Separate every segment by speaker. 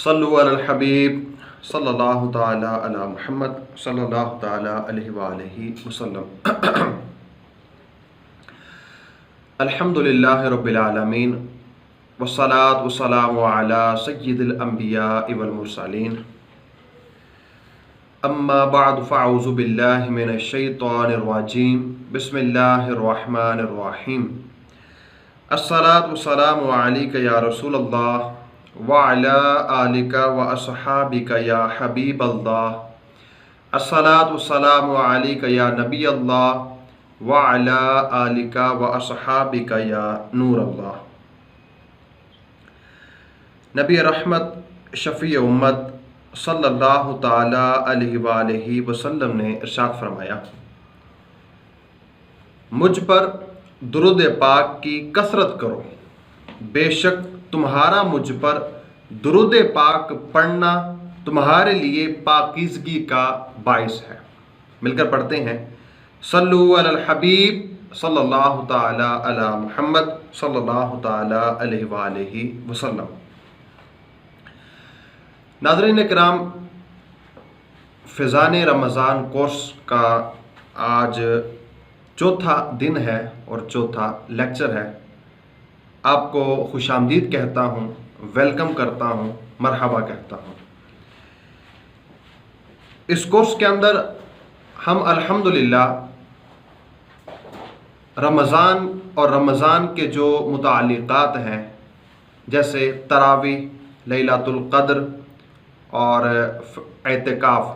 Speaker 1: सल्लु अलल हबीब सल्लल्लाहु ताला अला मुहम्मद सल्लल्लाहु ताला अलैहि वालैहि वसल्लम। अल्हम्दुलिल्लाहि रब्बिल आलमीन वस्सलातु वस्सलामु अला सय्यिदिल अंबिया वल मुरसलीन। अम्मा बअद फ़अऊज़ु बिल्लाहि मिनश शैतानिर रजीम। बिस्मिल्लाहिर रहमानिर रहीम। अस्सलातु वस्सलामु अलैका या रसूलल्लाह व अला आलिका व अस्हाबिका या हबीबल्लाह। अस्सलातु वस्सलामु अलैका या नबी अल्लाह व अला आलिका व अस्हाबिका या नूर अल्लाह। नबी रहमत शफ़ी उम्मत सल्लल्लाहु ताला अलैहि वसल्लम ने इरशाद फरमाया, मुझ पर दुरूद पाक की कसरत करो, बेशक तुम्हारा मुझ पर दुरूद पाक पढ़ना तुम्हारे लिए पाकीज़गी का बाइस है। मिलकर पढ़ते हैं, सल्लु अलल हबीब सल्लल्लाहु ताला अला मुहम्मद सल्लल्लाहु ताला अलैहि वसल्लम। नाज़रीन किराम, फ़िज़ान रमज़ान कोर्स का आज चौथा दिन है और चौथा लेक्चर है। आपको खुशामदीद कहता हूँ, वेलकम करता हूँ, मरहबा कहता हूँ। इस कोर्स के अंदर हम अल्हम्दुलिल्लाह रमज़ान और रमज़ान के जो मुताल्लिक़ात हैं, जैसे तरावी, लैलतुल क़द्र और एतिकाफ़,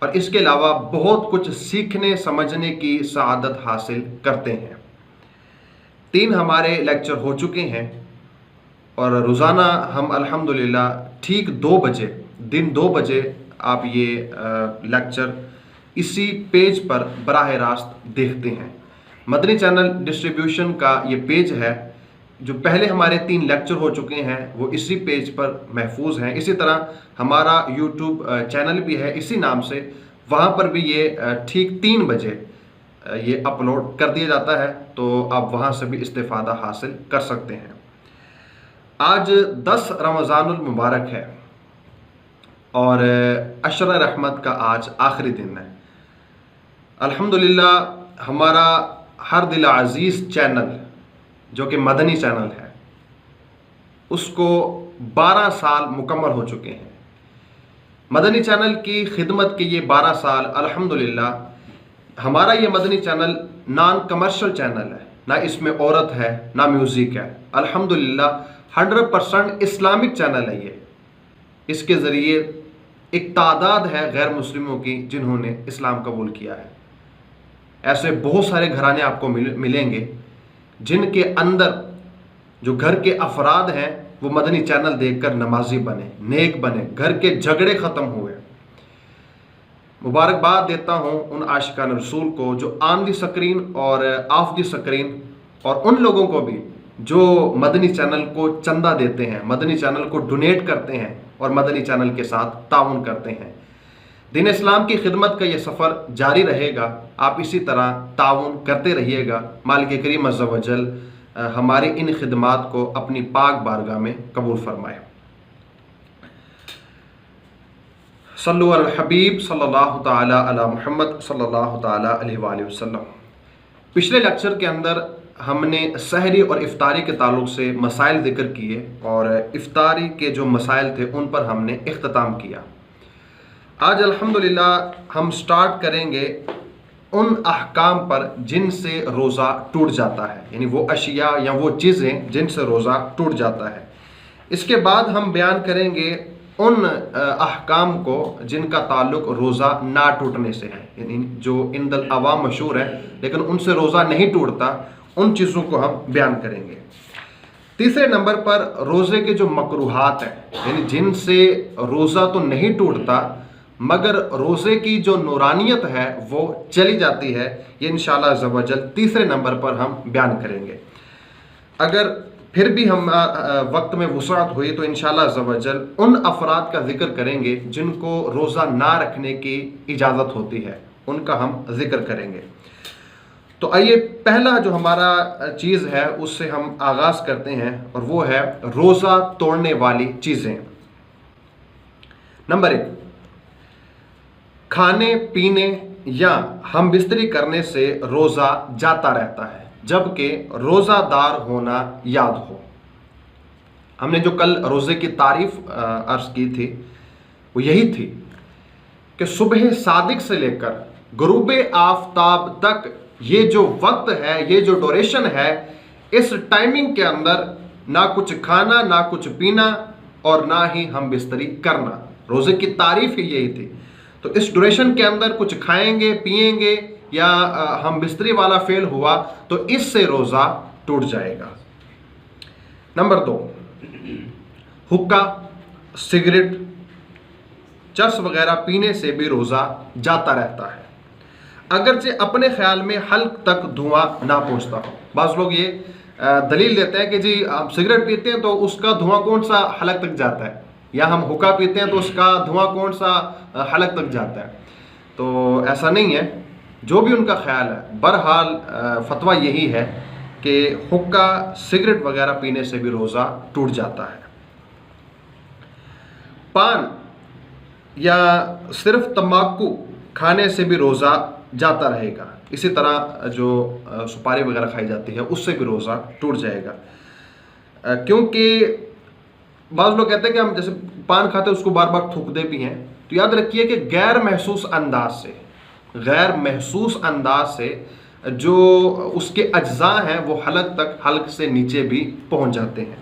Speaker 1: और इसके अलावा बहुत कुछ सीखने समझने की सआदत हासिल करते हैं। 3 हमारे लेक्चर हो चुके हैं और रोज़ाना हम अल्हम्दुलिल्लाह ठीक 2 बजे, दिन 2 बजे आप ये लेक्चर इसी पेज पर बराह रास्त देखते हैं। मदनी चैनल डिस्ट्रीब्यूशन का ये पेज है। जो पहले हमारे 3 लेक्चर हो चुके हैं वो इसी पेज पर महफूज हैं। इसी तरह हमारा यूट्यूब चैनल भी है इसी नाम से, वहाँ पर भी ये ठीक 3 बजे ये अपलोड कर दिया जाता है, तो आप वहाँ से भी इस्तिफ़ादा हासिल कर सकते हैं। आज 10 रमज़ानुल मुबारक है और अशर रहमत का आज आखिरी दिन है। अल्हम्दुलिल्लाह हमारा हर दिल अज़ीज़ चैनल जो कि मदनी चैनल है, उसको 12 साल मुकम्मल हो चुके हैं। मदनी चैनल की खिदमत के ये 12 साल अल्हम्दुलिल्लाह। हमारा ये Madani channel non commercial channel है, ना इसमें औरत है ना म्यूज़िक है। अल्हम्दुलिल्लाह 100% इस्लामिक चैनल है ये। इसके ज़रिए एक तादाद है गैर मुस्लिमों की जिन्होंने इस्लाम कबूल किया है। ऐसे बहुत सारे घराने आपको मिलेंगे जिनके अंदर जो घर के अफराद हैं वो मदनी चैनल देखकर नमाजी बने, नेक बने, घर के झगड़े ख़त्म हुए। मुबारकबाद देता हूँ उन आशिकान रसूल को जो ऑन दी स्क्रीन और ऑफ दी स्क्रीन, और उन लोगों को भी जो मदनी चैनल को चंदा देते हैं, मदनी चैनल को डोनेट करते हैं और मदनी चैनल के साथ ताउन करते हैं। दीन इस्लाम की खिदमत का ये सफ़र जारी रहेगा। आप इसी तरह ताउन करते रहिएगा। मालिक करीम अज़्ज़ व जल हमारी इन खिदमात को अपनी पाक बारगाह में कबूल फरमाए। सल्लु अलल हबीब सल्लल्लाहु ताला अला मुहम्मद सल्लल्लाहु ताला अलैहि वसल्लम। पिछले लेक्चर के अंदर हमने सहरी और इफ्तारी के ताल्लुक़ से मसाइल ज़िक्र किए और इफ्तारी के जो मसाइल थे उन पर हमने इख्तिताम किया। आज अल्हम्दुलिल्लाह हम स्टार्ट करेंगे उन अहकाम पर जिनसे रोज़ा टूट जाता है, यानी वो अशिया या वो चीज़ें जिनसे रोज़ा टूट जाता है। इसके बाद हम बयान करेंगे उन अहकाम को जिनका ताल्लुक़ रोज़ा ना टूटने से है, यानी जो इंदल अवाम मशहूर है लेकिन उनसे रोज़ा नहीं टूटता, उन चीज़ों को हम बयान करेंगे। तीसरे नंबर पर रोज़े के जो मकरूहात हैं, यानी जिनसे रोज़ा तो नहीं टूटता मगर रोज़े की जो नूरानियत है वो चली जाती है, ये इंशाअल्लाह अज़्ज़ व जल तीसरे नंबर पर हम बयान करेंगे। अगर फिर भी हम वक्त में वुसाअत हुई तो इंशाअल्लाह अज़्ज़ व जल उन अफराद का ज़िक्र करेंगे जिनको रोज़ा ना रखने की इजाज़त होती है, उनका हम ज़िक्र करेंगे। तो आइए पहला जो हमारा चीज़ है उससे हम आगाज़ करते हैं और वो है रोज़ा तोड़ने वाली चीज़ें। नंबर 1, खाने पीने या हम बिस्तरी करने से रोज़ा जाता रहता है जबकि रोज़ादार होना याद हो। हमने जो कल रोज़े की तारीफ अर्ज की थी वो यही थी कि सुबह सादिक से लेकर गुरूब आफताब तक ये जो वक्त है, ये जो ड्यूरेशन है, इस टाइमिंग के अंदर ना कुछ खाना, ना कुछ पीना और ना ही हम बिस्तरी करना। रोज़े की तारीफ ही यही थी। तो इस ड्यूरेशन के अंदर कुछ खाएंगे पिएंगे या हम बिस्तरी वाला फेल हुआ तो इससे रोज़ा टूट जाएगा। नंबर 2, हुक्का, सिगरेट, चर्स वगैरह पीने से भी रोज़ा जाता रहता है अगरचे अपने ख्याल में हल्क तक धुआं ना पहुँचता हो। बाज़ लोग ये दलील देते हैं कि जी आप सिगरेट पीते हैं तो उसका धुआं कौन सा हलक तक जाता है, या हम हुक्का पीते हैं तो उसका धुआं कौन सा हलक तक जाता है। तो ऐसा नहीं है, जो भी उनका ख्याल है। बहरहाल फतवा यही है कि हुक्का, सिगरेट वगैरह पीने से भी रोज़ा टूट जाता है। पान या सिर्फ तम्बाकू खाने से भी रोज़ा जाता रहेगा। इसी तरह जो सुपारी वगैरह खाई जाती है उससे भी रोज़ा टूट जाएगा, क्योंकि बाज़ लोग कहते हैं कि हम जैसे पान खाते हैं उसको बार बार थूकते भी हैं। तो याद रखिए कि गैर महसूस अंदाज से जो उसके अज्जा हैं वो हलक से नीचे भी पहुंच जाते हैं।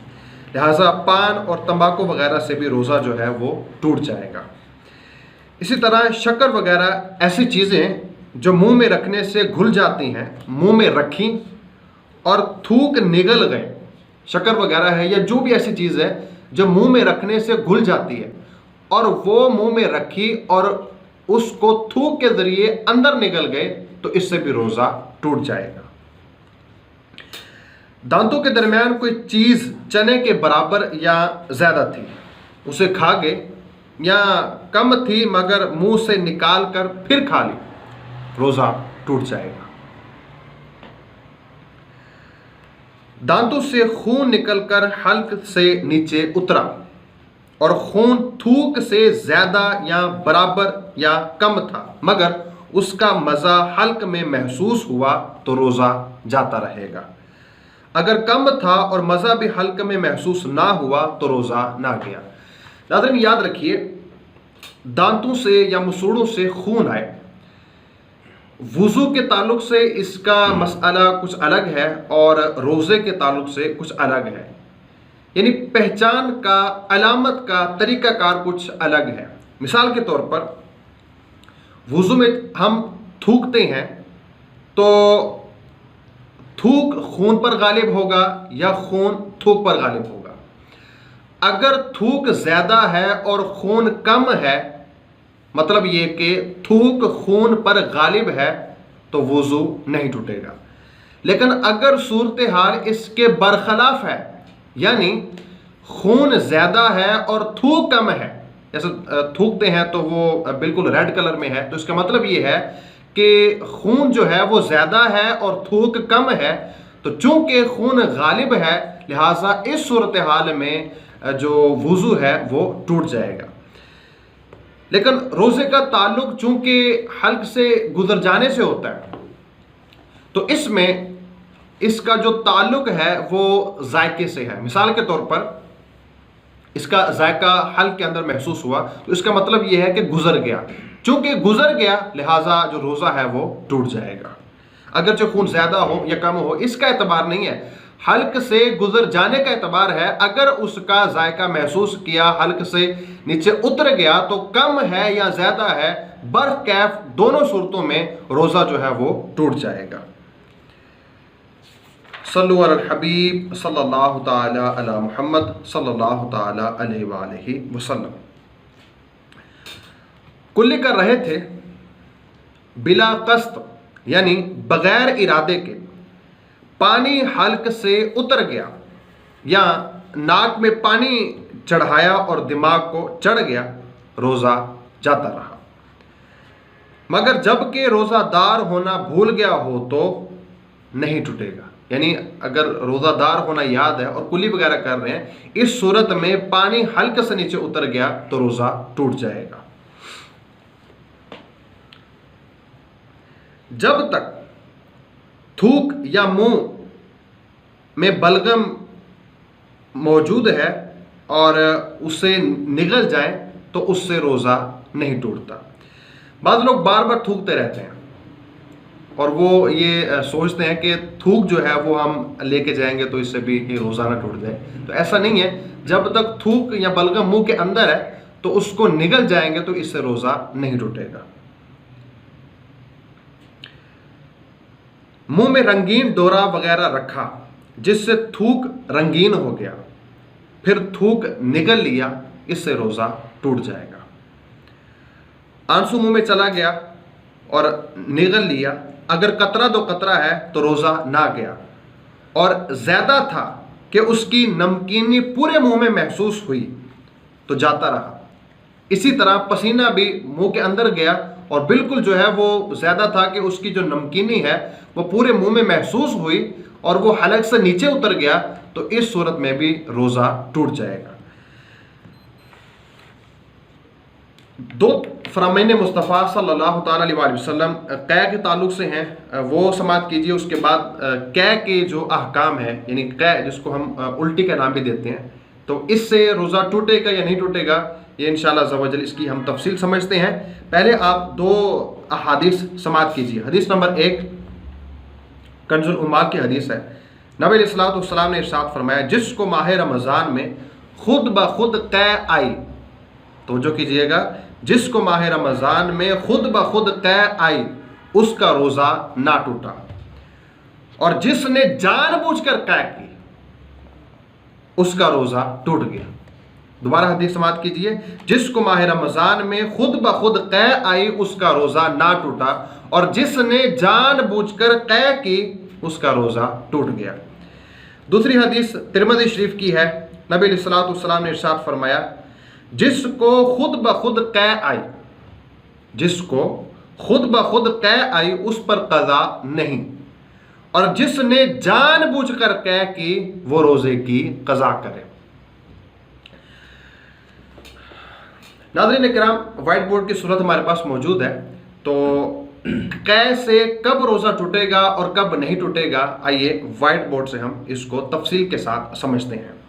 Speaker 1: लिहाजा पान और तंबाकू वगैरह से भी रोज़ा जो है वो टूट जाएगा। इसी तरह शक्कर वगैरह ऐसी चीज़ें जो मुंह में रखने से घुल जाती हैं, मुंह में रखी और थूक निगल गए, शक्कर वगैरह है या जो भी ऐसी चीज़ है जो मुंह में रखने से घुल जाती है और वो मुंह में रखी और उसको थूक के ज़रिए अंदर निकल गए तो इससे भी रोज़ा टूट जाएगा। दांतों के दरमियान कोई चीज़ चने के बराबर या ज़्यादा थी, उसे खा गए, या कम थी मगर मुंह से निकाल कर फिर खा ली, रोज़ा टूट जाएगा। दांतों से खून निकलकर हल्क से नीचे उतरा और खून थूक से ज़्यादा या बराबर या कम था मगर उसका मज़ा हल्क में महसूस हुआ तो रोज़ा जाता रहेगा। अगर कम था और मज़ा भी हल्क में महसूस ना हुआ तो रोज़ा ना गया। नाज़रीन याद रखिए, दांतों से या मसूड़ों से खून आए, वुज़ू के ताल्लुक से इसका मसला कुछ अलग है और रोज़े के ताल्लुक से कुछ अलग है। यानी पहचान का, अलामत का तरीक़ाकार कुछ अलग है। मिसाल के तौर पर वुज़ू में हम थूकते हैं तो थूक खून पर गालिब होगा या खून थूक पर गालिब होगा। अगर थूक ज़्यादा है और खून कम है, मतलब ये कि थूक खून पर गालिब है तो वुज़ू नहीं टूटेगा। लेकिन अगर सूरत हाल इसके बरखलाफ है, यानी खून ज़्यादा है और थूक कम है, जैसे थूकते हैं तो वो बिल्कुल रेड कलर में है, तो इसका मतलब ये है कि खून जो है वो ज़्यादा है और थूक कम है, तो चूंकि खून गालिब है लिहाजा इस सूरत हाल में जो वुज़ू है वो टूट जाएगा। लेकिन रोज़े का ताल्लुक चूंकि हल्क से गुजर जाने से होता है तो इसमें इसका जो ताल्लुक है वो जायके से है। मिसाल के तौर पर इसका जायका हल्क के अंदर महसूस हुआ तो इसका मतलब ये है कि गुजर गया। चूंकि गुजर गया लिहाजा जो रोज़ा है वो टूट जाएगा। अगर जो खून ज़्यादा हो या कम हो इसका एतबार नहीं है, हल्क से गुजर जाने का एतबार है। अगर उसका जायका महसूस किया, हल्क से नीचे उतर गया तो कम है या ज़्यादा है, बर्फ कैफ दोनों सूरतों में रोज़ा जो है वो टूट जाएगा। सल्लु अलल हबीब सल्लल्लाहु ताला अला मुहम्मद सल्लल्लाहु ताला अलैहि वसल्लम। कुल्ली कर रहे थे बिला कस्त, यानी बगैर इरादे के पानी हल्क से उतर गया या नाक में पानी चढ़ाया और दिमाग को चढ़ गया, रोज़ा जाता रहा। मगर जबकि रोज़ादार होना भूल गया हो तो नहीं टूटेगा। यानी अगर रोज़ादार होना याद है और कुली वगैरह कर रहे हैं, इस सूरत में पानी हल्के से नीचे उतर गया तो रोज़ा टूट जाएगा। जब तक थूक या मुंह में बलगम मौजूद है और उसे निगल जाए तो उससे रोज़ा नहीं टूटता। बाद लोग बार बार थूकते रहते हैं और वो ये सोचते हैं कि थूक जो है वो हम लेके जाएंगे तो इससे भी ये रोज़ा ना टूट जाए। तो ऐसा नहीं है, जब तक थूक या बलगम मुंह के अंदर है तो उसको निगल जाएंगे तो इससे रोज़ा नहीं टूटेगा। मुंह में रंगीन डोरा वगैरह रखा जिससे थूक रंगीन हो गया, फिर थूक निगल लिया, इससे रोज़ा टूट जाएगा। आंसू मुंह में चला गया और निगल लिया, अगर कतरा दो कतरा है तो रोज़ा ना गया, और ज़्यादा था कि उसकी नमकीनी पूरे मुंह में महसूस हुई तो जाता रहा। इसी तरह पसीना भी मुंह के अंदर गया और बिल्कुल जो है वो ज़्यादा था कि उसकी जो नमकीनी है वो पूरे मुंह में महसूस हुई और वो हलक से नीचे उतर गया, तो इस सूरत में भी रोज़ा टूट जाएगा। दो फरमान मुस्तफ़ा सल्लल्लाहु अलैहि वसल्लम कै के ताल्लुक़ से हैं, वो समाअत कीजिए। उसके बाद कै के जो अहकाम है, यानी कै जिसको हम उल्टी का नाम भी देते हैं, तो इससे रोज़ा टूटेगा या नहीं टूटेगा, ये इंशाअल्लाह अज़्ज़ा वजल इसकी हम तफसील समझते हैं। पहले आप दो अहादीस समाअत कीजिए। हदीस नंबर 1 कंजुल उम्माल की हदीस है। नबी अलैहिस्सलातु वस्सलाम ने इरशाद फरमाया, जिसको माह रमज़ान में खुद ब खुद कै आई, तो जो कीजिएगा, जिसको माह रमज़ान में खुद ब खुद कै आई उसका रोज़ा ना टूटा, और जिसने जानबूझकर कै की उसका रोज़ा टूट गया। दोबारा हदीस समाअत कीजिए, जिसको माह रमज़ान में खुद ब खुद कै आई उसका रोज़ा ना टूटा, और जिसने जानबूझकर कै की उसका रोज़ा टूट गया। दूसरी हदीस तिरमिज़ी शरीफ की है। नबी अलैहिस्सलातु वस्सलाम ने इरशाद फरमाया, जिसको खुद ब खुद कै आई, जिसको खुद ब खुद कै आई उस पर कज़ा नहीं, और जिसने जानबूझकर कै की वो रोज़े की कज़ा करे। नाज़रीन किराम, व्हाइट बोर्ड की सूरत हमारे पास मौजूद है, तो कै से कब रोज़ा टूटेगा और कब नहीं टूटेगा, आइए व्हाइट बोर्ड से हम इसको तफसील के साथ समझते हैं।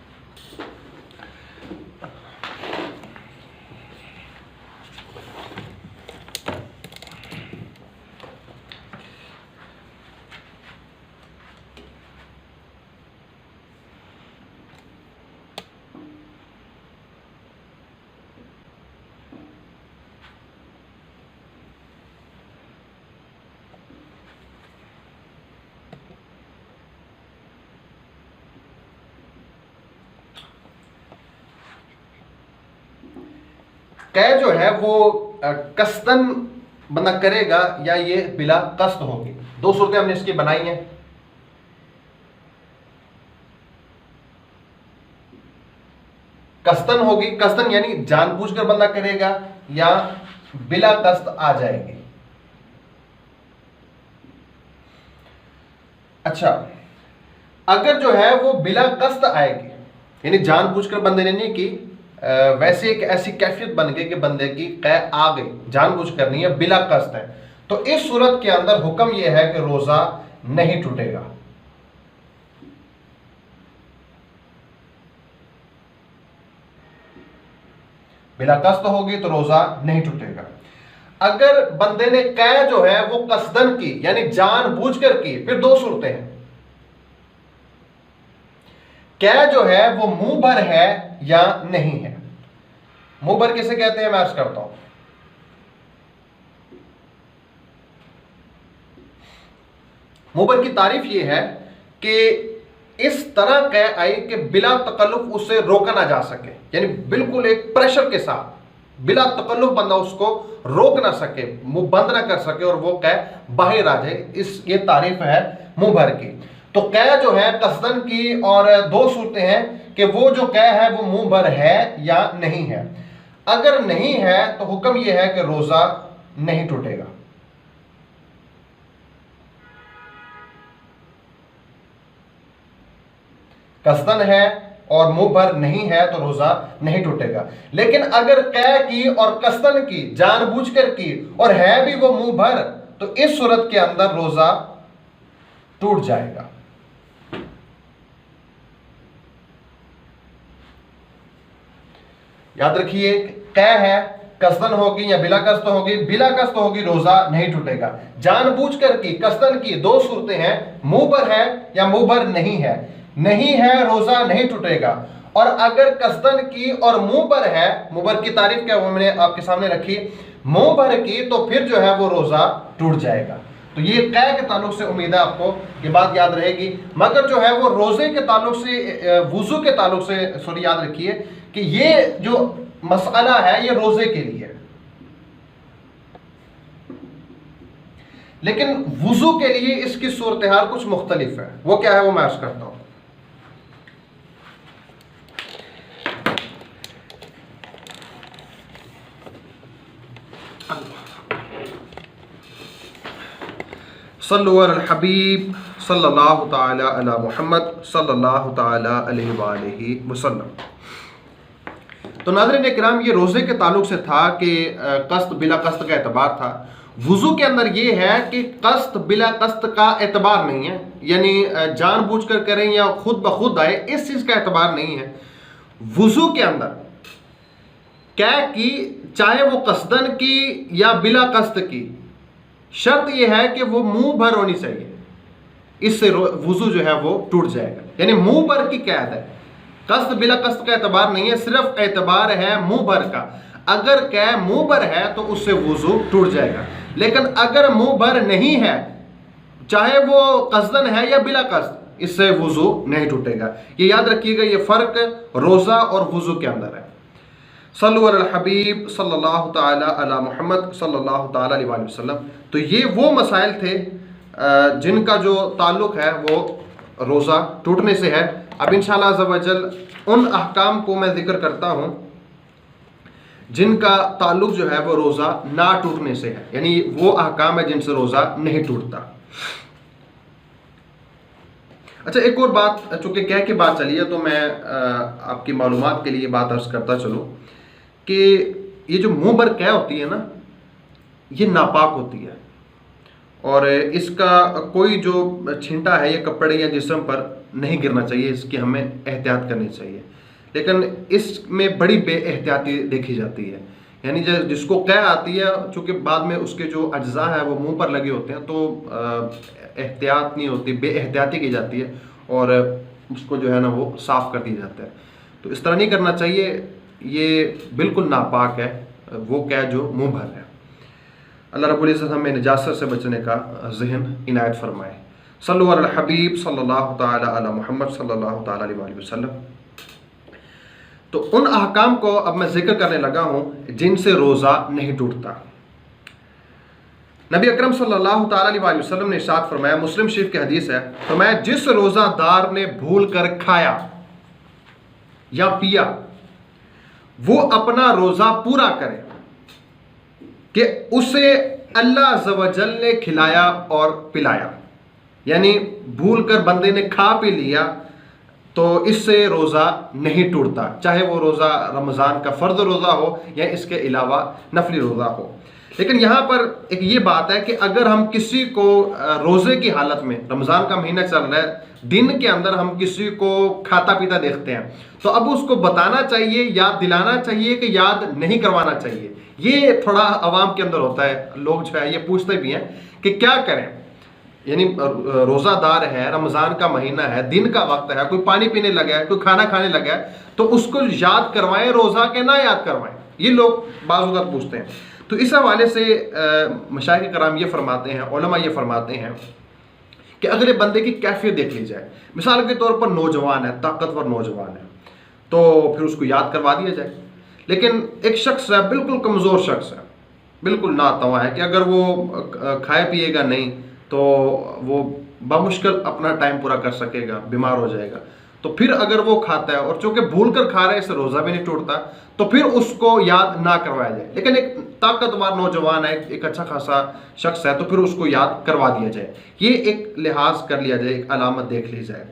Speaker 1: कै जो है वो कस्तन बंदा करेगा या ये बिला कस्त होगी। दो सूरतें हमने इसकी बनाई हैं। कस्तन होगी, कस्तन यानी जानबूझकर बंदा करेगा, या बिला कस्त आ जाएगी। अच्छा, अगर जो है वो बिला कस्त आएगी, यानी जानबूझकर बंदे ने नहीं की, वैसे एक ऐसी कैफियत बन गई कि बंदे की कै आ गई, जानबूझकर नहीं है, बिला कस्त है, तो इस सूरत के अंदर हुक्म यह है कि रोजा नहीं टूटेगा। बिला कस्त होगी तो रोजा नहीं टूटेगा। अगर बंदे ने कै जो है वो कसदन की यानी जानबूझकर की, फिर दो सूरतें हैं। कै जो है वो मुंह भर है या नहीं है। मुंह भर किसे कहते हैं, मैं अर्ज करता हूं। मुंह भर की तारीफ यह है कि इस तरह कै आई कि बिला तकल्लुफ उसे रोका ना जा सके, यानी बिल्कुल एक प्रेशर के साथ बिला तकल्लुफ बंदा उसको रोक ना सके, मुंह बंद ना कर सके और वो कै बाहर आ जाए, इस ये तारीफ है मुंह भर की। तो कै जो है कसदन की, और दो सूरतें हैं कि वो जो कै है वो मुंह भर है या नहीं है। अगर नहीं है तो हुक्म यह है कि रोजा नहीं टूटेगा। कसदन है और मुंह भर नहीं है तो रोजा नहीं टूटेगा। लेकिन अगर कै की और कसदन की, जानबूझकर की और है भी वो मुंह भर, तो इस सूरत के अंदर रोजा टूट जाएगा। याद रखिए, कै है, कसदन होगी या बिला कस्त होगी, बिला कस्त होगी रोजा नहीं टूटेगा। जानबूझकर की, कसदन की, दो सूरतें हैं, मुंह पर है या मुंह पर नहीं है, नहीं है रोजा नहीं टूटेगा। और अगर कसदन की और मुंह पर है, मुंह पर की तारीफ क्या वो मैंने आपके सामने रखी, मुंह पर की, तो फिर जो है वो रोजा टूट जाएगा। तो ये कै के ताल्लुक से उम्मीद है आपको ये बात याद रहेगी। मगर जो है वो रोजे के ताल्लुक से, वुजू के ताल्लुक से सॉरी, याद रखिए कि ये जो मसला है ये रोजे के लिए, लेकिन वुजू के लिए इसकी सूरत हाल कुछ मुख्तलिफ है। वो क्या है वो मैं अर्ज करता हूं। सल्लु अल हबीब सल्लल्लाहु ताला अला मुहम्मद सल्लल्लाहु ताला अलैहि वसल्लम। तो नाज़रीन इकराम, ये रोज़े के ताल्लुक से था कि कस्त बिला कस्त का एतबार था। वुज़ू के अंदर ये है कि कस्त बिला कस्त का एतबार नहीं है, यानी जानबूझकर करें या खुद ब खुद आए, इस चीज़ का एतबार नहीं है। वुज़ू के अंदर क्या की, चाहे वो कसदन की या बिला कस्त की, शर्त यह है कि वो मुंह भर होनी चाहिए, इससे वुज़ू जो है वो टूट जाएगा। यानी मुंह भर की कैद है, कस्त बिला कस्त का एतबार नहीं है, सिर्फ एतबार है मुंह भर का। अगर कै मुंह भर है तो उससे वुज़ू टूट जाएगा। लेकिन अगर मुंह भर नहीं है, चाहे वो कसदन है या बिला कस्त, इससे वुज़ू नहीं टूटेगा। ये याद रखिएगा, ये फर्क रोज़ा और वुज़ू के अंदर है। सल्लु अल हबीब सल्लल्लाहु ताला अला मुहम्मद सल्लल्लाहु ताला अलैहि वसल्लम। तो ये वो मसाइल थे जिनका जो ताल्लुक है वो रोज़ा टूटने से है। अब इंशाअल्लाह अज़्ज़ व जल उन अहकाम को मैं जिक्र करता हूँ जिनका ताल्लुक जो है वो रोज़ा ना टूटने से है, यानी वो अहकाम है जिनसे रोज़ा नहीं टूटता। अच्छा, एक और बात, चूँकि क्या की बात चली है तो मैं आपकी मालूमात के लिए बात अर्ज करता चलूँ कि ये जो मुंह भर कै होती है ना, ये नापाक होती है और इसका कोई जो छींटा है ये कपड़े या जिस्म पर नहीं गिरना चाहिए, इसकी हमें एहतियात करनी चाहिए। लेकिन इसमें बड़ी बेएहतियाती देखी जाती है, यानी जिसको कै आती है, चूँकि बाद में उसके जो अज्जा है वो मुंह पर लगे होते हैं, तो एहतियात नहीं होती, बेएहतियाती की जाती है और उसको जो है ना वो साफ़ कर दिया जाता है। तो इस तरह नहीं करना चाहिए, ये बिल्कुल नापाक है वो कै जो मुंह भर है। अल्लाह रब्बुल इज़्ज़त हमें निजासत से बचने का ज़हन इनायत फरमाए। सल्लु अल हबीब सल्लल्लाहु ताला अला मुहम्मद सल्लल्लाहु ताला अलैहि वसल्लम। तो उन अहकाम को अब मैं जिक्र करने लगा हूँ जिनसे रोज़ा नहीं टूटता। नबी अकरम सल्लल्लाहु ताला अलैहि वसल्लम ने इरशाद फरमाया, मुस्लिम शरीफ की हदीस है, फरमाया जिस रोज़ादार ने भूल कर खाया या पिया वो अपना रोज़ा पूरा करे कि उसे अल्लाह अज़्ज़ व जल ने खिलाया और पिलाया। यानी भूल कर बंदे ने खा पी लिया तो इससे रोज़ा नहीं टूटता, चाहे वो रोज़ा रमज़ान का फ़र्द रोज़ा हो या इसके अलावा नफली रोज़ा हो। लेकिन यहाँ पर एक ये बात है कि अगर हम किसी को रोज़े की हालत में, रमज़ान का महीना चल रहा है, दिन के अंदर हम किसी को खाता पीता देखते हैं, तो अब उसको बताना चाहिए, याद दिलाना चाहिए कि याद नहीं करवाना चाहिए। ये थोड़ा आवाम के अंदर होता है, लोग जो है ये पूछते भी हैं कि क्या करें, यानी रोज़ादार है, रमज़ान का महीना है, दिन का वक्त है, कोई पानी पीने लगा है, कोई खाना खाने लगा है, तो उसको याद करवाएं रोज़ा के ना याद करवाएं, ये लोग बाज़ वक़्त पूछते हैं। तो इस हवाले से मशाइख़ कराम ये फरमाते हैं, उलमा ये फरमाते हैं कि अगले बंदे की कैफियत देख ली जाए। मिसाल के तौर पर नौजवान है, ताकतवर नौजवान है, तो फिर उसको याद करवा दिया जाए। लेकिन एक शख्स है, बिल्कुल कमज़ोर शख्स है, बिल्कुल नातवा है कि अगर वो खाए पिएगा नहीं तो वो बामुश्किल अपना टाइम पूरा कर सकेगा, बीमार हो जाएगा, तो फिर अगर वो खाता है और चूँकि भूल कर खा रहा है, इससे रोज़ा भी नहीं टूटता, तो फिर उसको याद ना करवाया जाए। लेकिन एक ताकतवर नौजवान है, एक अच्छा खासा शख्स है, तो फिर उसको याद करवा दिया जाए। ये एक लिहाज कर लिया जाए, एक अलामत देख ली जाए।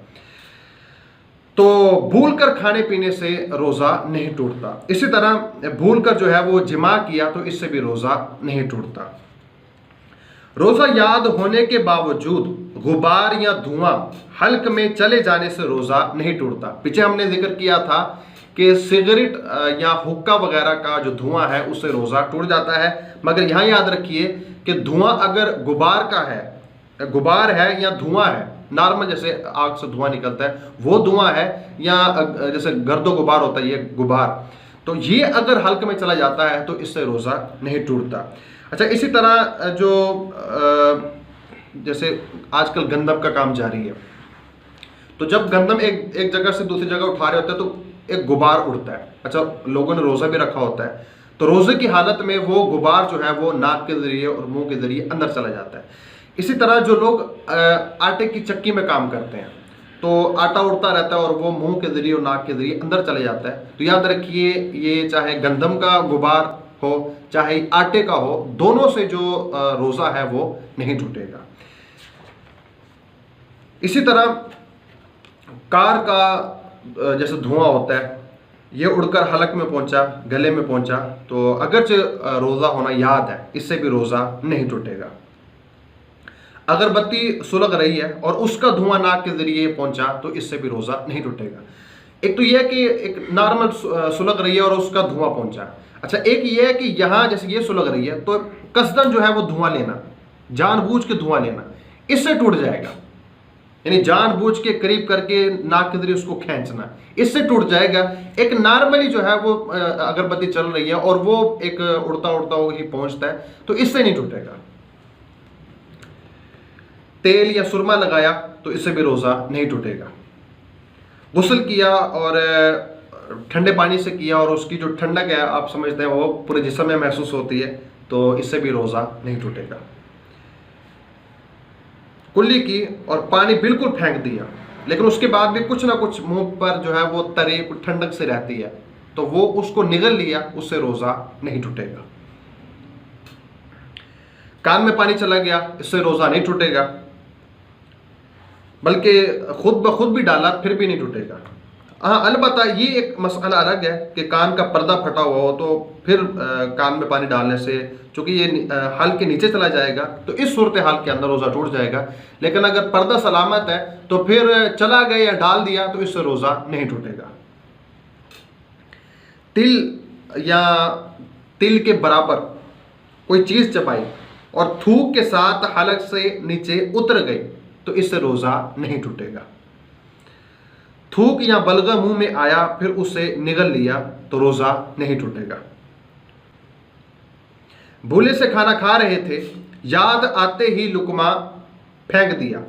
Speaker 1: तो भूल कर खाने पीने से रोज़ा नहीं टूटता। इसी तरह भूल कर जो है वो जिमा किया तो इससे भी रोज़ा नहीं टूटता। रोज़ा याद होने के बावजूद गुबार या धुआं हल्क में चले जाने से रोज़ा नहीं टूटता। पीछे हमने जिक्र किया था कि सिगरेट या हुक्का वगैरह का जो धुआं है उससे रोज़ा टूट जाता है, मगर यहाँ याद रखिए कि धुआं अगर गुबार का है, गुबार है या धुआं है, नॉर्मल जैसे आग से धुआं निकलता है वो धुआं है, या जैसे गर्दो गुबार होता है ये गुबार, तो ये अगर हल्क में चला जाता है तो इससे रोज़ा नहीं टूटता। अच्छा, इसी तरह जो जैसे आजकल गंदम का काम जारी है, तो जब गंदम एक जगह से दूसरी जगह उठा रहे होते हैं तो एक गुबार उड़ता है। अच्छा, लोगों ने रोज़ा भी रखा होता है, तो रोज़े की हालत में वो गुबार जो है वो नाक के ज़रिए और मुंह के ज़रिए अंदर चला जाता है। इसी तरह जो लोग आटे की चक्की में काम करते हैं तो आटा उड़ता रहता है और वो मुंह के ज़रिए और नाक के ज़रिए अंदर चले जाता है। तो याद रखिए, ये चाहे गंदम का गुबार हो चाहे आटे का हो, दोनों से जो रोज़ा है वो नहीं टूटेगा। इसी तरह कार का जैसे धुआं होता है, ये उड़कर हलक में पहुंचा, गले में पहुंचा, तो अगरचे रोज़ा होना याद है, इससे भी रोज़ा नहीं टूटेगा। अगरबत्ती सुलग रही है और उसका धुआं नाक के ज़रिए पहुंचा तो इससे भी रोज़ा नहीं टूटेगा। एक तो यह कि एक नॉर्मल सुलग रही है और उसका धुआं पहुंचा। अच्छा, एक ये है कि यहाँ जैसे ये सुलग रही है तो कसदन जो है वो धुआं लेना, जानबूझ के धुआं लेना, इससे टूट जाएगा। यानी जानबूझ के करीब करके नाक के जरिए उसको खींचना, इससे टूट जाएगा। एक नॉर्मली जो है वो अगरबत्ती चल रही है और वो एक उड़ता उड़ता ही पहुंचता है तो इससे नहीं टूटेगा। तेल या सुरमा लगाया तो इससे भी रोज़ा नहीं टूटेगा। गुस्ल किया और ठंडे पानी से किया और उसकी जो ठंडक है आप समझते हैं वो पूरे जिस्म में महसूस होती है, तो इससे भी रोज़ा नहीं टूटेगा। कुल्ली की और पानी बिल्कुल फेंक दिया, लेकिन उसके बाद भी कुछ ना कुछ मुंह पर जो है वो तरे कुछ ठंडक से रहती है, तो वो उसको निगल लिया, उससे रोज़ा नहीं टूटेगा। कान में पानी चला गया, इससे रोज़ा नहीं टूटेगा, बल्कि खुद ब खुद भी डाला फिर भी नहीं टूटेगा। हाँ, अलबत्ता ये एक मसला अलग है कि कान का पर्दा फटा हुआ हो तो फिर कान में पानी डालने से, चूँकि ये हल के नीचे चला जाएगा तो इस सूरत हाल के अंदर रोज़ा टूट जाएगा। लेकिन अगर पर्दा सलामत है तो फिर चला गया या डाल दिया तो इससे रोज़ा नहीं टूटेगा। तिल या तिल के बराबर कोई चीज़ चबाई और थूक के साथ हलक से नीचे उतर गई तो इससे रोज़ा नहीं टूटेगा। थूक या बलगम मुंह में आया फिर उसे निगल लिया तो रोज़ा नहीं टूटेगा। भूले से खाना खा रहे थे, याद आते ही लुकमा फेंक दिया,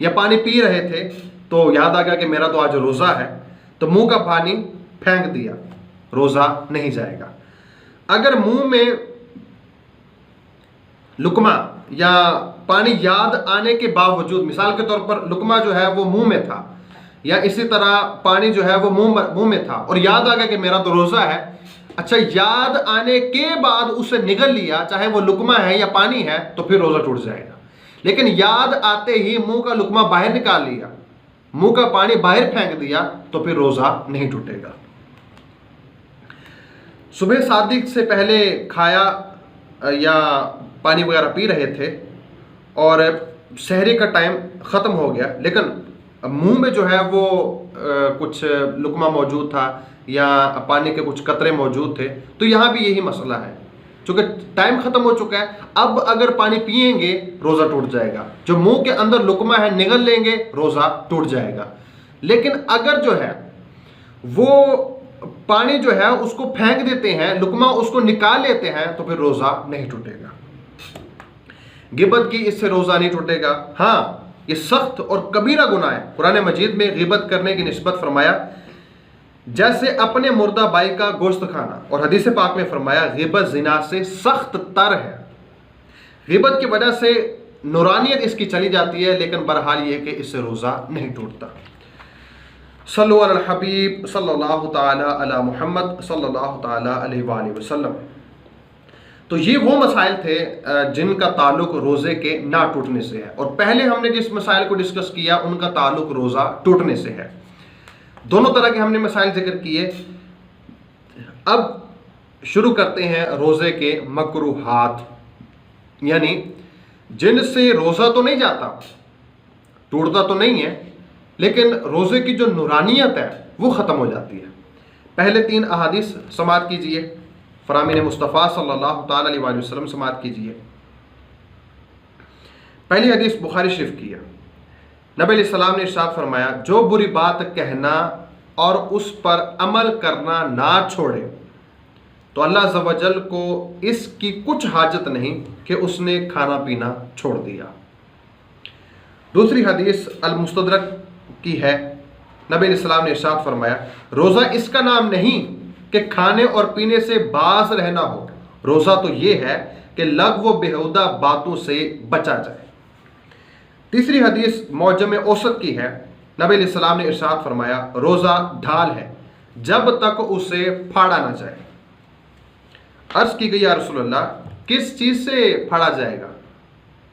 Speaker 1: या पानी पी रहे थे तो याद आ गया कि मेरा तो आज रोज़ा है, तो मुंह का पानी फेंक दिया, रोज़ा नहीं जाएगा। अगर मुंह में लुकमा या पानी याद आने के बावजूद, मिसाल के तौर पर लुकमा जो है वो मुंह में था या इसी तरह पानी जो है वो मुंह में था और याद आ गया कि मेरा तो रोज़ा है, अच्छा याद आने के बाद उसे निगल लिया, चाहे वो लुकमा है या पानी है, तो फिर रोज़ा टूट जाएगा। लेकिन याद आते ही मुंह का लुकमा बाहर निकाल लिया, मुंह का पानी बाहर फेंक दिया तो फिर रोज़ा नहीं टूटेगा। सुबह सादिक से पहले खाया या पानी वगैरह पी रहे थे और सहरी का टाइम ख़त्म हो गया, लेकिन मुंह में जो है वो कुछ लुकमा मौजूद था या पानी के कुछ कतरे मौजूद थे, तो यहाँ भी यही मसला है। चूँकि टाइम ख़त्म हो चुका है, अब अगर पानी पिएंगे रोज़ा टूट जाएगा। जो मुंह के अंदर लुकमा है निगल लेंगे, रोज़ा टूट जाएगा। लेकिन अगर जो है वो पानी जो है उसको फेंक देते हैं, लुकमा उसको निकाल लेते हैं, तो फिर रोज़ा नहीं टूटेगा। गिबत की, इससे रोज़ा नहीं टूटेगा। हाँ, ये सख्त और कबीरा गुनाह है। कुरान मजीद में गिबत करने की निस्बत फरमाया जैसे अपने मुर्दा भाई का गोश्त खाना, और हदीस पाक में फरमाया गिबत जिना से सख्त तर है। गिबत की वजह से नूरानियत इसकी चली जाती है, लेकिन बहरहाल ये कि इससे रोज़ा नहीं टूटता। सल्लु अला हबीब सल्लल्लाहु ताला अला मुहम्मद सल्लल्लाहु ताला अलैहि वसल्लम। तो ये वो मसाइल थे जिनका ताल्लुक रोज़े के ना टूटने से है, और पहले हमने जिस मसाइल को डिस्कस किया उनका ताल्लुक रोज़ा टूटने से है। दोनों तरह के हमने मसाइल जिक्र किए। अब शुरू करते हैं रोज़े के मकरूहात, यानी जिनसे रोज़ा तो नहीं जाता, टूटता तो नहीं है, लेकिन रोज़े की जो नूरानियत है वो ख़त्म हो जाती है। पहले 3 अहादीस समाअत कीजिए, फरामीन मुस्तफ़ा सल्लल्लाहु ताला अलैहि वसल्लम समाअत कीजिए। पहली हदीस बुखारी शरीफ की है। नबी अलैहि सलाम ने इरशाद फरमाया, जो बुरी बात कहना और उस पर अमल करना ना छोड़े तो अल्लाह अज़्ज़ व जल को इसकी कुछ हाजत नहीं कि उसने खाना पीना छोड़ दिया। दूसरी हदीस अल मुस्तदरक की है। नबी अलैहि सलाम ने इरशाद फरमाया, रोज़ा इसका नाम नहीं कि खाने और पीने से बाज रहना हो, रोज़ा तो ये है कि लग़्व व बेहुदा बातों से बचा जाए। तीसरी हदीस मौजम औसत की है। नबी अलैहि सलाम ने इरशाद फरमाया, रोज़ा ढाल है जब तक उसे फाड़ा ना जाए। अर्ज़ की गई, या रसूलल्लाह, किस चीज़ से फाड़ा जाएगा?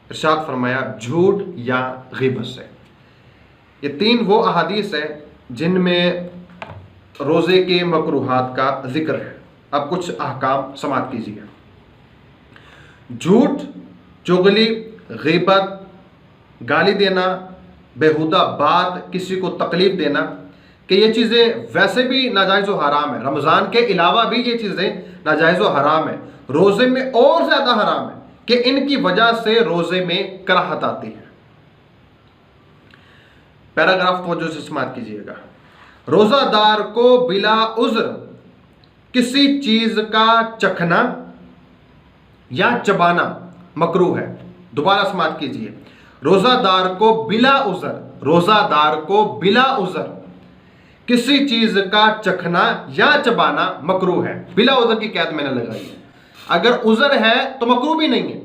Speaker 1: इरशाद फरमाया, झूठ या ग़ीबत से। ये 3 वो अहादीस है जिनमें रोज़े के मकरूहात का जिक्र है। अब कुछ अहकाम समाअत कीजिए। झूठ, चुगली, ग़ीबत, गाली देना, बेहुदा बात, किसी को तकलीफ देना, कि ये चीज़ें वैसे भी नाजायज़ व हराम है। रमज़ान के अलावा भी ये चीज़ें नाजायज़ व हराम है। रोज़े में और ज़्यादा हराम है कि इनकी वजह से रोज़े में कराहत आती है। पैराग्राफ तवज्जो से समाअत कीजिएगा। रोज़ादार को बिला उज़्र किसी चीज़ का चखना या चबाना मकरूह है। दोबारा समाअत कीजिए। रोज़ादार को बिला उज़्र, रोज़ादार को बिला उज़्र किसी चीज़ का चखना या चबाना मकरूह है। बिला उज़्र की कैद मैंने लगाई है। अगर उज़्र है तो मकरूह भी नहीं है।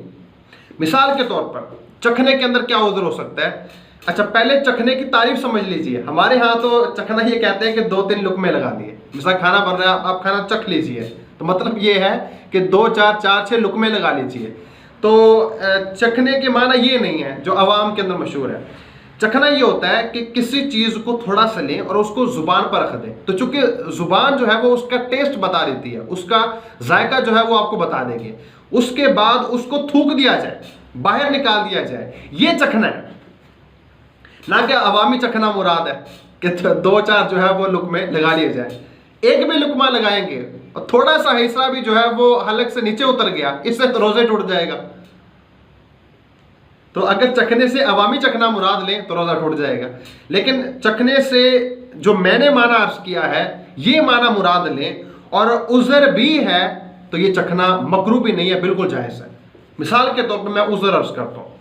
Speaker 1: मिसाल के तौर पर चखने के अंदर क्या उज़्र हो सकता है? अच्छा, पहले चखने की तारीफ समझ लीजिए। हमारे यहाँ तो चखना ये कहते हैं कि 2-3 लुकमे लगा दिए। मिसाल खाना बन रहा है, आप खाना चख लीजिए, तो मतलब ये है कि 2-4, 4-6 लुकमे लगा लीजिए। तो चखने के माना ये नहीं है जो अवाम के अंदर मशहूर है। चखना ये होता है कि किसी चीज़ को थोड़ा सा लें और उसको ज़ुबान पर रख दें। तो चूंकि ज़ुबान जो है वो उसका टेस्ट बता देती है, उसका जायका जो है वो आपको बता देगी। उसके बाद उसको थूक दिया जाए, बाहर निकाल दिया जाए, ये चखना है। ना कि अवामी चखना मुराद है कि 2-4 जो है वो लुकमे लगा लिए जाए। एक भी लुकमा लगाएंगे और थोड़ा सा हिस्सा भी जो है वो हलक से नीचे उतर गया, इससे तो रोज़े टूट जाएगा। तो अगर चखने से अवामी चखना मुराद लें तो रोज़ा टूट जाएगा। लेकिन चखने से जो मैंने माना अर्ज किया है, ये माना मुराद लें और उज़्र भी है तो ये चखना मकरूह भी नहीं है, बिल्कुल जायज़ है। मिसाल के तौर पर मैं उज़्र अर्ज करता हूँ।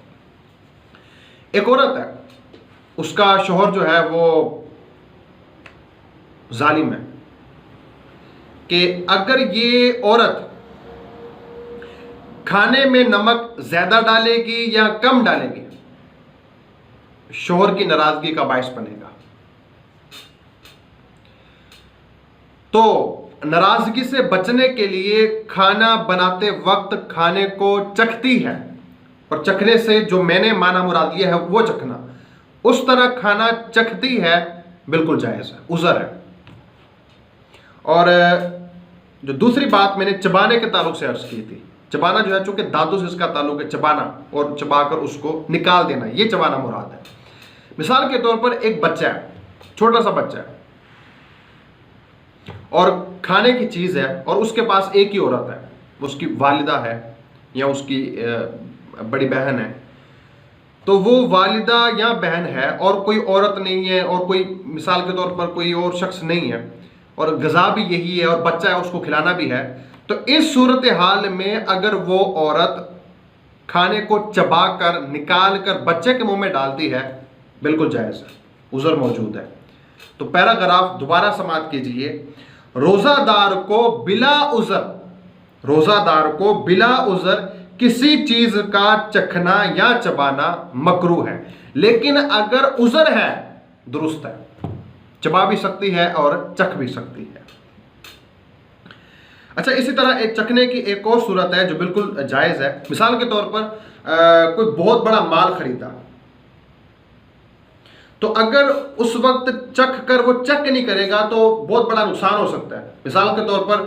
Speaker 1: एक औरत है, उसका शौहर जो है वो जालिम है, कि अगर ये औरत खाने में नमक ज्यादा डालेगी या कम डालेगी, शौहर की नाराजगी का बायस बनेगा। तो नाराजगी से बचने के लिए खाना बनाते वक्त खाने को चखती है, और चखने से जो मैंने माना मुराद लिया है वो चखना, उस तरह खाना चखती है, बिल्कुल जायज़ है, उज़र है। और जो दूसरी बात मैंने चबाने के ताल्लुक से अर्ज की थी, चबाना जो है चूंकि दांतों से इसका ताल्लुक है, चबाना और चबाकर उसको निकाल देना, ये चबाना मुराद है। मिसाल के तौर पर एक बच्चा है, छोटा सा बच्चा है, और खाने की चीज़ है, और उसके पास एक ही औरत है, उसकी वालिदा है या उसकी बड़ी बहन है। तो वो वालिदा या बहन है और कोई औरत नहीं है, और कोई मिसाल के तौर पर कोई और शख्स नहीं है, और ग़िज़ा भी यही है और बच्चा है, उसको खिलाना भी है। तो इस सूरत हाल में अगर वो औरत खाने को चबा कर निकाल कर बच्चे के मुंह में डालती है, बिल्कुल जायज़ है, उज़र मौजूद है। तो पैराग्राफ दोबारा समाअत कीजिए। रोज़ादार को बिला उज़र, रोज़ादार को बिला उज़र किसी चीज़ का चखना या चबाना मकरूह है, लेकिन अगर उज़र है दुरुस्त है, चबा भी सकती है और चख भी सकती है। अच्छा, इसी तरह एक चखने की एक और सूरत है जो बिल्कुल जायज़ है। मिसाल के तौर पर कोई बहुत बड़ा माल खरीदा, तो अगर उस वक्त चख कर वो चेक नहीं करेगा तो बहुत बड़ा नुकसान हो सकता है। मिसाल के तौर पर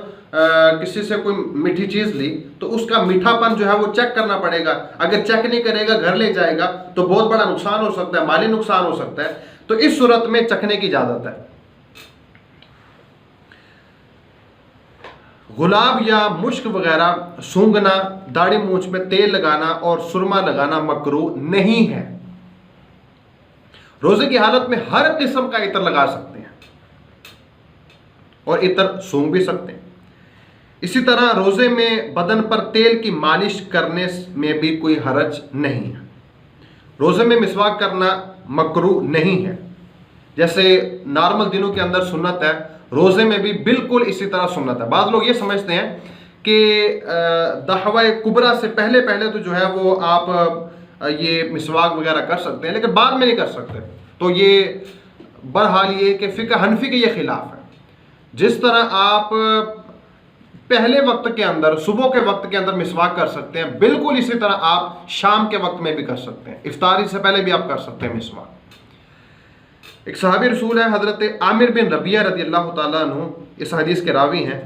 Speaker 1: किसी से कोई मीठी चीज ली तो उसका मीठापन जो है वो चेक करना पड़ेगा। अगर चेक नहीं करेगा, घर ले जाएगा तो बहुत बड़ा नुकसान हो सकता है, माली नुकसान हो सकता है। तो इस सूरत में चखने की इजाजत है। गुलाब या मुश्क वगैरह सूंघना, दाढ़ी मूंछ में तेल लगाना और सुरमा लगाना मकरूह नहीं है। रोजे की हालत में हर किस्म का इत्र लगा सकते हैं और इत्र सूंघ भी सकते हैं। इसी तरह रोजे में बदन पर तेल की मालिश करने में भी कोई हरज नहीं है। रोजे में मिसवाक करना मकरूह नहीं है। जैसे नॉर्मल दिनों के अंदर सुन्नत है, रोजे में भी बिल्कुल इसी तरह सुन्नत है। बाद लोग ये समझते हैं कि दहवा कुबरा से पहले पहले तो जो है वो आप ये मिसवाक वगैरह कर सकते हैं, लेकिन बाद में नहीं कर सकते। तो ये बहरहाल ये कि फ़िक़्ह हनफी के ये खिलाफ है। जिस तरह आप पहले वक्त के अंदर, सुबह के वक्त के अंदर मिसवाक कर सकते हैं, बिल्कुल इसी तरह आप शाम के वक्त में भी कर सकते हैं। इफ्तारी से पहले भी आप कर सकते हैं मिसवाक। एक सहाबी रसूल है हज़रत आमिर बिन रबिया रज़ी अल्लाह ताला अन्हु, इस हदीस के रावी हैं।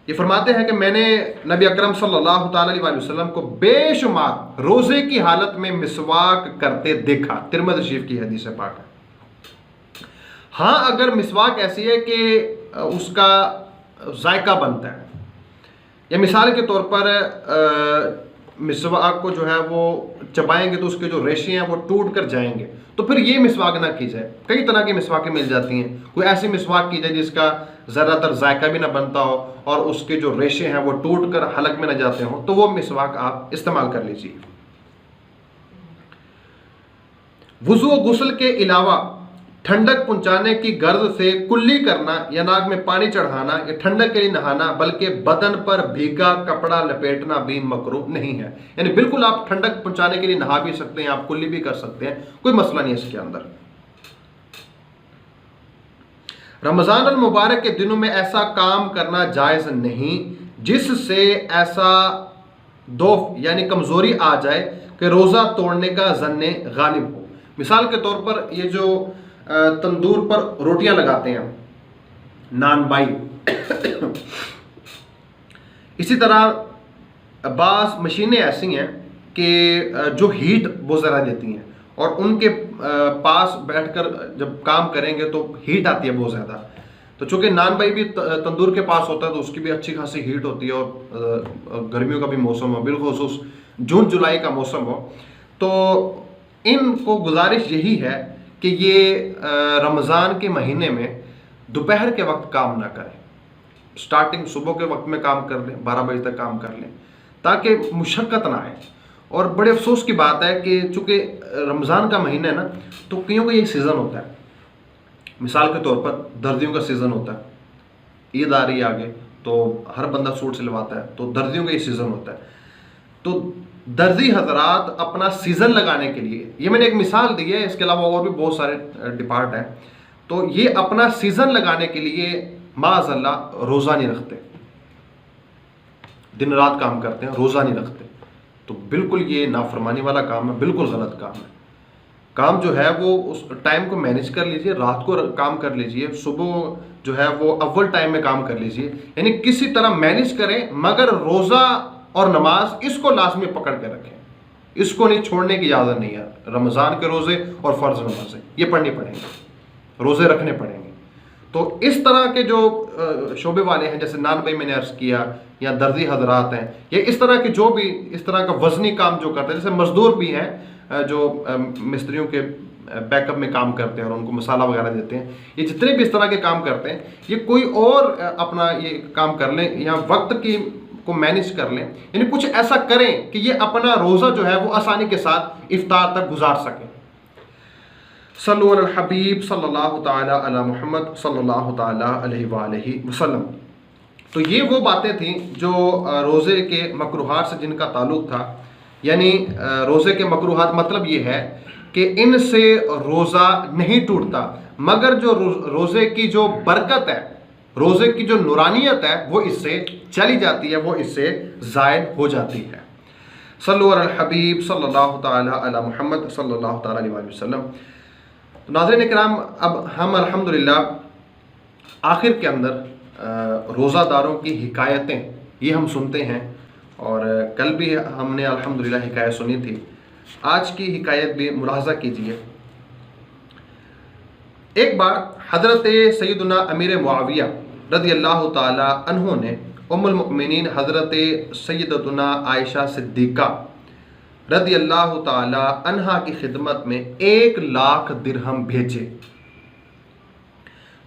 Speaker 1: ये फरमाते हैं कि मैंने नबी अकरम सल्लल्लाहु अलैहि वसल्लम को बेशुमार रोज़े की हालत में मिसवाक करते देखा। तिरमिज़ी शरीफ की हदीस पाक है। हाँ, अगर मिसवाक ऐसी है कि उसका जायका बनता है, या मिसाल के तौर पर मिसवाक को जो है वो चबाएंगे तो उसके जो रेशे हैं वो टूट कर जाएंगे, तो फिर ये मिसवाक ना की जाए। कई तरह की मिसवाकें मिल जाती हैं। कोई ऐसी मिसवाक की जाए जिसका ज़्यादातर जायका भी ना बनता हो और उसके जो रेशे हैं वो टूट कर हलक में न जाते हों, तो वो मिसवाक आप इस्तेमाल कर लीजिए। वुज़ू और गुस्ल के अलावा ठंडक पहुंचाने की गर्ज से कुल्ली करना या नाक में पानी चढ़ाना या ठंडक के लिए नहाना, बल्कि बदन पर भीगा कपड़ा लपेटना भी मकरूह नहीं है। यानी बिल्कुल आप ठंडक पहुंचाने के लिए नहा भी सकते हैं, आप कुल्ली भी कर सकते हैं, कोई मसला नहीं है इसके अंदर। रमजान अल मुबारक के दिनों में ऐसा काम करना जायज नहीं जिससे ऐसा दौफ यानी कमजोरी आ जाए कि रोजा तोड़ने का ज़न्ने गालिब हो। मिसाल के तौर पर ये जो तंदूर पर रोटियां लगाते हैं, नान बाई, इसी तरह बास मशीनें ऐसी हैं कि जो हीट बहुत ज़्यादा देती हैं और उनके पास बैठकर जब काम करेंगे तो हीट आती है बहुत ज़्यादा। तो चूँकि नान बाई भी तंदूर के पास होता है तो उसकी भी अच्छी खासी हीट होती है, और गर्मियों का भी मौसम हो, बिलखुसूस जून जुलाई का मौसम हो, तो इनको गुजारिश यही है कि ये रमज़ान के महीने में दोपहर के वक्त काम ना करें। स्टार्टिंग सुबह के वक्त में काम कर लें, 12 बजे तक काम कर लें, ताकि मुशक्क़त ना आए। और बड़े अफसोस की बात है कि चूँकि रमज़ान का महीना है ना, तो कईयों का ये सीज़न होता है। मिसाल के तौर पर दर्जियों का सीज़न होता है, ईद आ रही है आगे तो हर बंदा सूट सिलवाता है, तो दर्जियों का ये सीज़न होता है। तो दर्जी हजरात अपना सीज़न लगाने के लिए, ये मैंने एक मिसाल दी है, इसके अलावा और भी बहुत सारे डिपार्ट हैं, तो ये अपना सीज़न लगाने के लिए माअज़ल्लाह रोज़ा नहीं रखते, दिन रात काम करते हैं, रोज़ा नहीं रखते। तो बिल्कुल ये नाफरमानी वाला काम है, बिल्कुल गलत काम है। काम जो है वो उस टाइम को मैनेज कर लीजिए, रात को काम कर लीजिए, सुबह जो है वो अव्वल टाइम में काम कर लीजिए, यानी किसी तरह मैनेज करें, मगर रोज़ा और नमाज इसको लाजमी पकड़ के रखें, इसको नहीं छोड़ने की इजाज़त नहीं है। रमज़ान के रोज़े और फ़र्ज़ नमाजें ये पढ़नी पड़ेंगे, रोज़े रखने पड़ेंगे। तो इस तरह के जो शोबे वाले हैं, जैसे नान भाई मैंने अर्ज़ किया, या दर्जी हजरात हैं, या इस तरह के जो भी इस तरह का वज़नी काम जो करते हैं, जैसे मज़दूर भी हैं जो मिस्त्रियों के बैकअप में काम करते हैं और उनको मसाला वगैरह देते हैं, ये जितने भी इस तरह के काम करते हैं, ये कोई और अपना ये काम कर लें या वक्त की को मैनेज कर लें, यानी कुछ ऐसा करें कि ये अपना रोज़ा जो है वो आसानी के साथ इफ्तार तक गुजार सकें। सल्लु अलल हबीब सल्लल्लाहु ताला अला मुहम्मद सल्लल्लाहु ताला अलैहि वसल्लम। तो ये वो बातें थी जो रोज़े के मकरूहात से जिनका ताल्लुक़ था। यानी रोज़े के मकरूहात मतलब ये है कि इनसे रोज़ा नहीं टूटता, मगर जो रोज़े की जो बरकत है, रोज़े की जो नूरानियत है, वो इससे चली जाती है, वो इससे ज़ायल हो जाती है। सल्लु अलल हबीब सल्लल्लाहु ताला अला मुहम्मद सल्लल्लाहु ताला अलैहि वसल्लम। तो नाज़रीन इकराम, अब हम अल्हम्दुलिल्लाह आखिर के अंदर रोज़ादारों की हिकायतें ये हम सुनते हैं, और कल भी हमने अल्हम्दुलिल्लाह हिकायत सुनी थी। आज की हिकायत भी मुलाहज़ा कीजिए। एक बार हज़रत सैयदना अमीर मुआविया रज़ी अल्लाह ताला अन्हु ने उम्मुल मुमिनीन हज़रत सैयदतुना आयशा सिद्दीक़ा रज़ी अल्लाह ताला अन्हा की खिदमत में 1,00,000 दिरहम भेजे।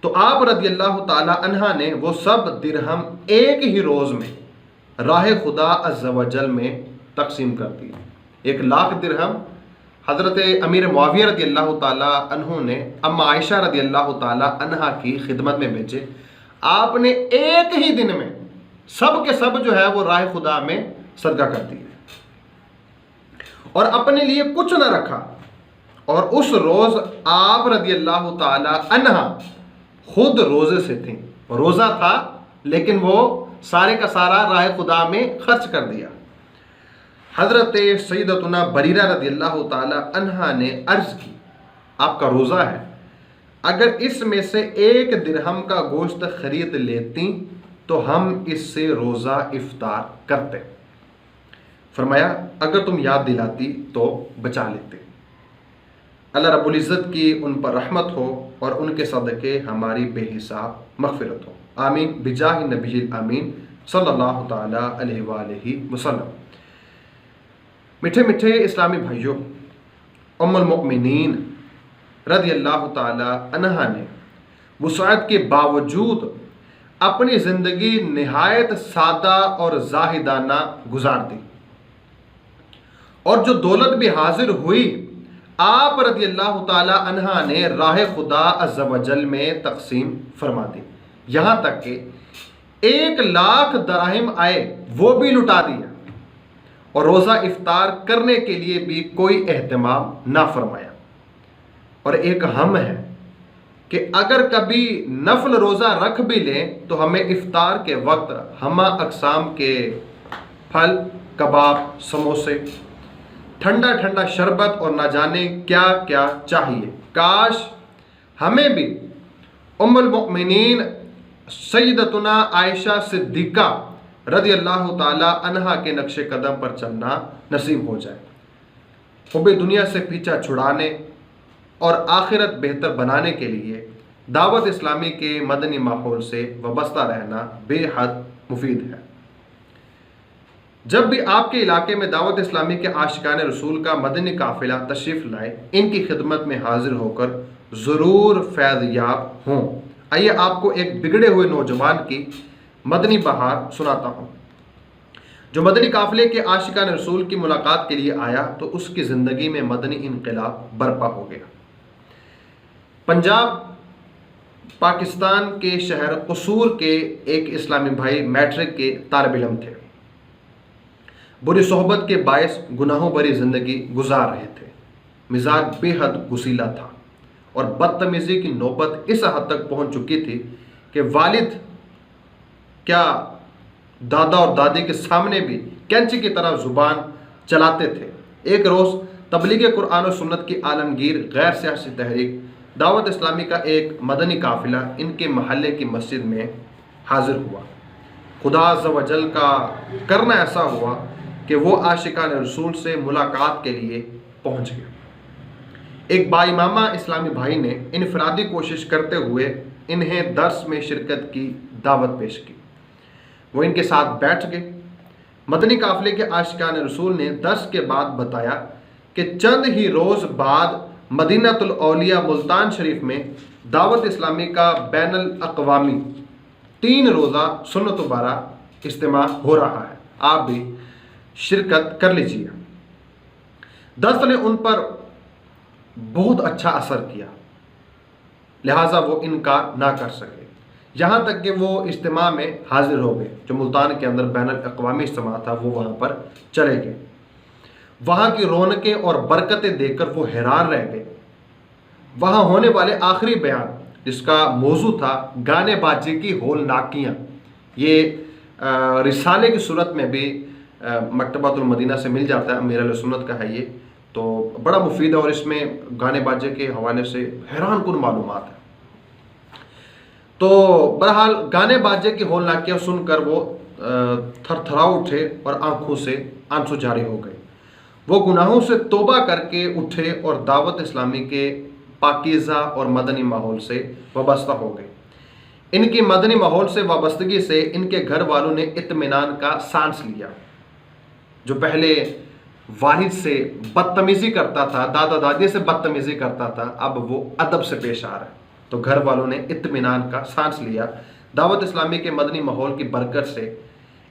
Speaker 1: तो आप रज़ी अल्लाह ताला अन्हा ने वो सब दिरहम एक ही रोज़ में राह खुदा अज़्ज़ व जल में तकसीम कर दिए। 1,00,000 दिरहम हज़रत अमीर मुआविया रज़ी अल्लाह ताला अन्हु ने अम्मा आयशा रज़ी अल्लाह ताला अन्हा की खिदमत में भेजे। आपने एक ही दिन में सब के सब जो है वो राह खुदा में सदका कर दिए और अपने लिए कुछ न रखा। और उस रोज़ आप रज़ी अल्लाह ताला अन्हा खुद रोज़े से थी, रोज़ा था लेकिन वो सारे का सारा राह खुदा में खर्च कर दिया। हज़रत सैयदतुना बरीरा रज़ी अल्लाह ताला अन्हा ने अर्ज़ की, आपका रोज़ा है, अगर इसमें से 1 दिरहम का गोश्त खरीद लेती तो हम इससे रोज़ा इफ्तार करते। फरमाया, अगर तुम याद दिलाती तो बचा लेते। अल्लाह रब्बुल इज़्ज़त की उन पर रहमत हो और उनके सदक़े हमारी बेहिसाब मग़फ़िरत हो। आमीन बिजाहि नबील आमीन सल्लल्लाहु ताला अलैहि वसल्लम। मीठे मीठे इस्लामी भाइयों, उम्मुल मुमिनीन रज़ी अल्लाह ताला अन्हा ने वुसाअत के बावजूद अपनी ज़िंदगी निहायत सादा और ज़ाहिदाना गुजार दी, और जो दौलत भी हाजिर हुई आप रज़ी अल्लाह ताला अन्हा ने राह खुदा अज़्ज़ व जल में तकसीम फरमा दी। यहाँ तक कि 1,00,000 दराहिम आए वो भी लुटा दिया, और रोज़ा इफ्तार करने के लिए भी कोई एहतमाम ना फरमाया। और एक हम है कि अगर कभी नफल रोज़ा रख भी लें तो हमें इफ्तार के वक्त हमा अक़साम के फल, कबाब, समोसे, ठंडा ठंडा शरबत और ना जाने क्या क्या चाहिए। काश हमें भी उम्मुल मुमिनीन सैयदतुना आयशा सिद्दीक़ा रज़ी अल्लाह ताला अन्हा के नक्शे कदम पर चलना नसीब हो जाए। हुब्बे दुनिया से पीछा छुड़ाने और आखिरत बेहतर बनाने के लिए दावत इस्लामी के मदनी माहौल से वाबस्ता रहना बेहद मुफीद है। जब भी आपके इलाके में दावत इस्लामी के आशिकान रसूल का मदनी काफिला तशरीफ़ लाए, इनकी खिदमत में हाजिर होकर ज़रूर फैज़ याब हों। आइए आपको एक बिगड़े हुए नौजवान की मदनी बहार सुनाता हूँ। जो मदनी काफिले के आशिकान रसूल की मुलाकात के लिए आया तो उसकी ज़िंदगी में मदनी इनकलाब बर्पा हो गया। पंजाब पाकिस्तान के शहर कसूर के एक इस्लामी भाई मैट्रिक के तालिब इल्म थे। बुरी सोहबत के बायस गुनाहों भरी ज़िंदगी गुजार रहे थे। मिजाज बेहद गुसीला था और बदतमीज़ी की नौबत इस हद तक पहुंच चुकी थी कि वालिद क्या दादा और दादी के सामने भी कैंची की तरह ज़ुबान चलाते थे। एक रोज़ तबलीग कुरान और सुन्नत की आलमगीर गैर सियासी तहरीक दावत इस्लामी का एक मदनी काफिला इनके महल्ले की मस्जिद में हाजिर हुआ। खुदा अज़्ज़ व जल का करना ऐसा हुआ कि वो आशिकान रसूल से मुलाकात के लिए पहुंच गया। एक बाइमामा इस्लामी भाई ने इनफरादी कोशिश करते हुए इन्हें दर्स में शिरकत की दावत पेश की। वो इनके साथ बैठ गए। मदनी काफिले के आशिकान रसूल ने दर्स के बाद बताया कि चंद ही रोज़ बाद मदीनातुल औलिया मुल्तान शरीफ में दावत इस्लामी का बैनुल अक़वामी 3 रोज़ा सुन्नत बारा इज्तिमा हो रहा है, आप भी शिरकत कर लीजिए। दर्स ने उन पर बहुत अच्छा असर किया, लिहाजा वो इनकार ना कर सके। यहाँ तक कि वो इज्तिमा में हाजिर हो गए। जो मुल्तान के अंदर बैनुल अक़वामी इज्तिमा था वो वहाँ पर चले गए। वहाँ की रौनकें और बरकतें देखकर वो हैरान रह गए। वहाँ होने वाले आखिरी बयान जिसका मौजू था गाने बाजे की होलनाकियाँ, ये रिसाले की सूरत में भी मकतबतुल मदीना से मिल जाता है, अमीर अहले सुन्नत का है ये। तो बड़ा मुफीद है और इसमें गाने बाजे के हवाले से हैरान कुन मालूमात है। तो बहरहाल गाने बाजे की होलनाकियाँ सुनकर वो थरथरा उठे और आंखों से आंसू जारी हो गए। वो गुनाहों से तौबा करके उठे और दावत इस्लामी के पाकीज़ा और मदनी माहौल से वाबस्ता हो गए। इनकी मदनी माहौल से वाबस्तगी से इनके घर वालों ने इत्मीनान का सांस लिया। जो पहले वालिद से बदतमीज़ी करता था, दादा दादी से बदतमीज़ी करता था, अब वो अदब से पेश आ रहा है। तो घर वालों ने इत्मीनान का सांस लिया। दावत इस्लामी के मदनी माहौल की बरकत से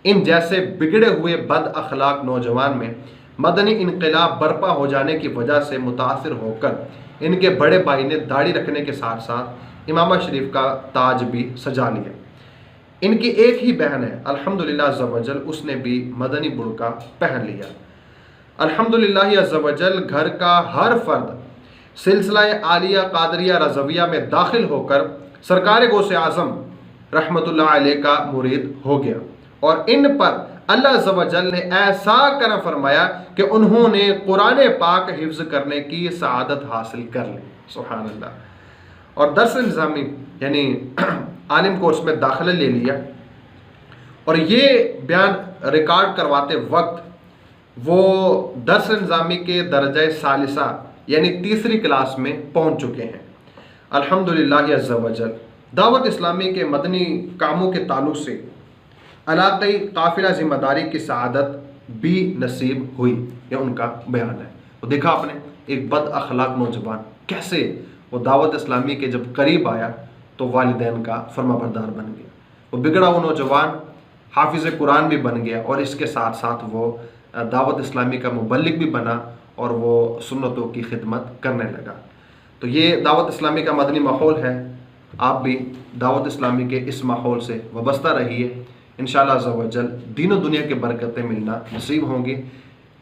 Speaker 1: इन जैसे बिगड़े हुए बद अखलाक नौजवान में मदनी इनकलाब बर्पा हो जाने की वजह से मुतासिर होकर इनके बड़े भाई ने दाढ़ी रखने के साथ साथ इमामा शरीफ का ताज भी सजा लिया। इनकी एक ही बहन है अल्हम्दुलिल्लाह अज़्ज़ा वजल, उसने भी मदनी बुर्का पहन लिया। अल्हम्दुलिल्लाह अज़्ज़ा वजल घर का हर फर्द सिलसिला आलिया कादरिया रज़विया में दाखिल होकर सरकार गौसे आज़म रहमतुल्लाह अलैह का मुरीद हो गया और इन पर अल्लाह अज़्ज़ा वजल ने ऐसा करम फरमाया कि उन्होंने कुरान पाक हिफ्ज़ करने की सआदत हासिल कर ली। सुभान अल्लाह। और दर्स निज़ामी यानी आलिम कोर्स में दाखिला ले लिया और ये बयान रिकॉर्ड करवाते वक्त वो दर्स निज़ामी के दर्जा सालिसा यानी तीसरी क्लास में पहुंच चुके हैं। अल्हम्दुलिल्लाह अज़्ज़ा वजल दावत इस्लामी के मदनी कामों के ताल्लुक़ से इलाक़ाई काफ़िला ज़िम्मेदारी की सआदत भी नसीब हुई, यह उनका बयान है। तो देखा आपने एक बद अखलाक नौजवान कैसे वो दावत इस्लामी के जब करीब आया तो वालिदैन का फरमाबरदार बन गया। वो बिगड़ा वो नौजवान हाफिज़ कुरान भी बन गया और इसके साथ साथ वो दावत इस्लामी का मुबल्लिग भी बना और वो सुन्नतों की खिदमत करने लगा। तो ये दावत इस्लामी का मदनी माहौल है। आप भी दावत इस्लामी के इस माहौल से वाबस्ता रहिए। इंशाअल्लाह अज़्ज़ा वजल दीन और दुनिया के बरकतें मिलना नसीब होंगी।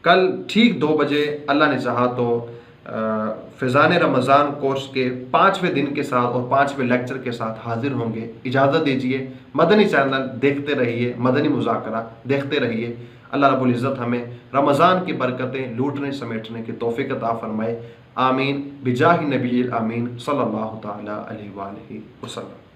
Speaker 1: कल ठीक 2 बजे अल्लाह ने चाहा तो फ़िज़ान रमज़ान कोर्स के 5वें दिन के साथ और 5वें लेक्चर के साथ हाजिर होंगे। इजाज़त दीजिए। मदनी चैनल देखते रहिए, मदनी मुज़ाकरा देखते रहिए। अल्लाह रब्बुल इज़्ज़त हमें रमज़ान की बरकतें लूटने समेटने की तौफ़ीक़ अता फ़रमाए। आमीन बिजाहि नबील आमीन सल्लल्लाहु तआला अलैहि वसल्लम।